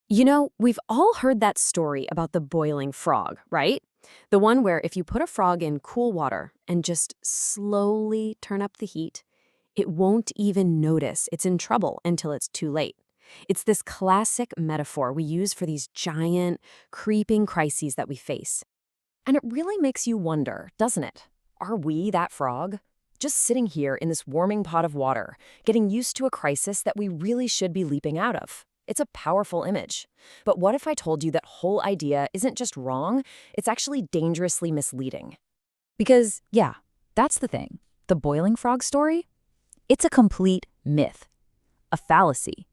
You know, we've all heard that story about the boiling frog, right? The one where if you put a frog in cool water and just slowly turn up the heat, it won't even notice it's in trouble until it's too late. It's this classic metaphor we use for these giant, creeping crises that we face. And it really makes you wonder, doesn't it? Are we that frog? Just sitting here in this warming pot of water, getting used to a crisis that we really should be leaping out of. It's a powerful image. But what if I told you that whole idea isn't just wrong, it's actually dangerously misleading? Because, yeah, that's the thing. The boiling frog story? It's a complete myth, a fallacy.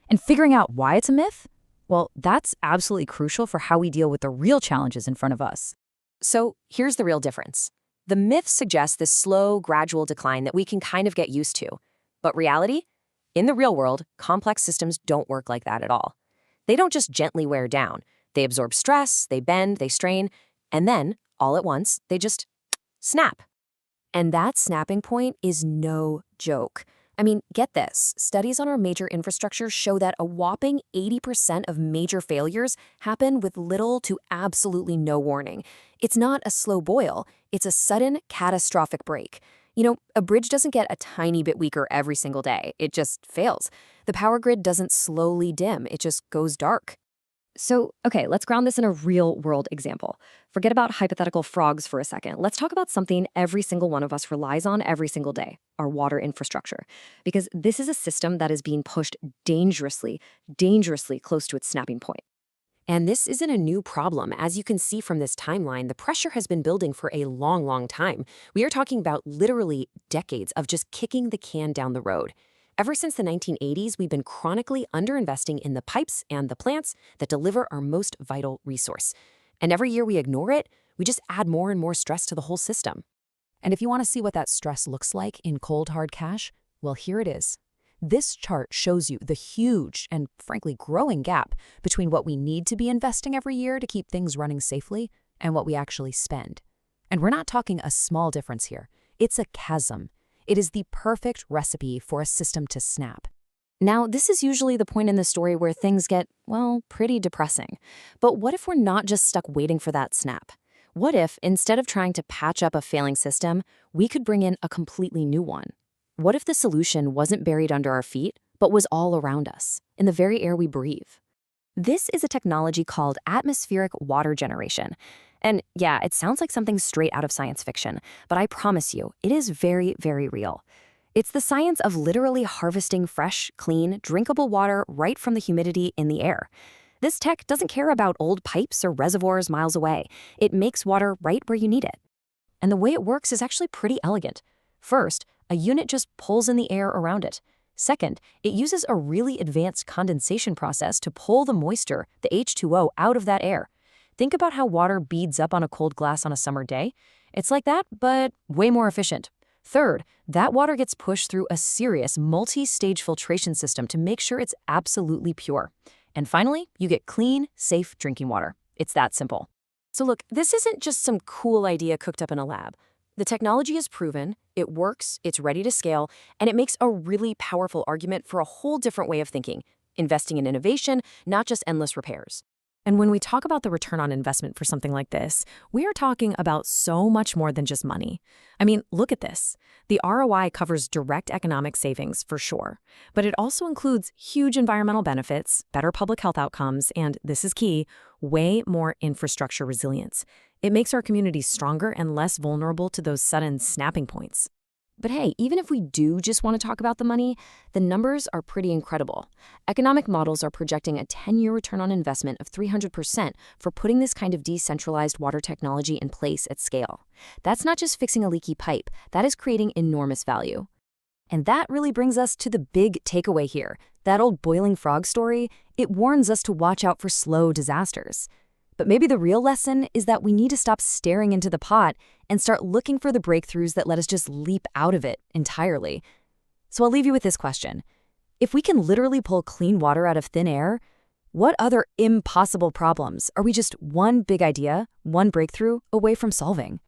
And figuring out why it's a myth? Well, that's absolutely crucial for how we deal with the real challenges in front of us. So here's the real difference. The myth suggests this slow, gradual decline that we can kind of get used to. But reality? In the real world, complex systems don't work like that at all. They don't just gently wear down. They absorb stress, they bend, they strain, and then, all at once, they just snap. And that snapping point is no joke. I mean, get this. Studies on our major infrastructure show that a whopping 80% of major failures happen with little to absolutely no warning. It's not a slow boil. It's a sudden, catastrophic break. You know, a bridge doesn't get a tiny bit weaker every single day. It just fails. The power grid doesn't slowly dim. It just goes dark. So, okay, let's ground this in a real-world example. Forget about hypothetical frogs for a second. Let's talk about something every single one of us relies on every single day, our water infrastructure. Because this is a system that is being pushed dangerously close to its snapping point. And this isn't a new problem. As you can see from this timeline, the pressure has been building for a long time. We are talking about literally decades of just kicking the can down the road. Ever since the 1980s, we've been chronically underinvesting in the pipes and the plants that deliver our most vital resource. And every year we ignore it, we just add more and more stress to the whole system. And if you want to see what that stress looks like in cold, hard cash, well, here it is. This chart shows you the huge and frankly growing gap between what we need to be investing every year to keep things running safely and what we actually spend. And we're not talking a small difference here. It's a chasm. It is the perfect recipe for a system to snap. Now, this is usually the point in the story where things get, well, pretty depressing. But what if we're not just stuck waiting for that snap? What if, instead of trying to patch up a failing system, we could bring in a completely new one? What if the solution wasn't buried under our feet, but was all around us, in the very air we breathe? This is a technology called atmospheric water generation. And yeah, it sounds like something straight out of science fiction, but I promise you, it is very real. It's the science of literally harvesting fresh, clean, drinkable water right from the humidity in the air. This tech doesn't care about old pipes or reservoirs miles away. It makes water right where you need it. And the way it works is actually pretty elegant. First, a unit just pulls in the air around it. Second, it uses a really advanced condensation process to pull the moisture, the H2O, out of that air. Think about how water beads up on a cold glass on a summer day. It's like that, but way more efficient. Third, that water gets pushed through a serious multi-stage filtration system to make sure it's absolutely pure. And finally, you get clean, safe drinking water. It's that simple. So look, this isn't just some cool idea cooked up in a lab. The technology is proven, it works, it's ready to scale, and it makes a really powerful argument for a whole different way of thinking, investing in innovation, not just endless repairs. And when we talk about the return on investment for something like this, we are talking about so much more than just money. I mean, look at this. The ROI covers direct economic savings for sure, but it also includes huge environmental benefits, better public health outcomes, and this is key, way more infrastructure resilience. It makes our communities stronger and less vulnerable to those sudden snapping points. But hey, even if we do just want to talk about the money, the numbers are pretty incredible. Economic models are projecting a 10-year return on investment of 300% for putting this kind of decentralized water technology in place at scale. That's not just fixing a leaky pipe, that is creating enormous value. And that really brings us to the big takeaway here. That old boiling frog story, it warns us to watch out for slow disasters. But maybe the real lesson is that we need to stop staring into the pot and start looking for the breakthroughs that let us just leap out of it entirely. So I'll leave you with this question. If we can literally pull clean water out of thin air, what other impossible problems are we just one big idea, one breakthrough away from solving?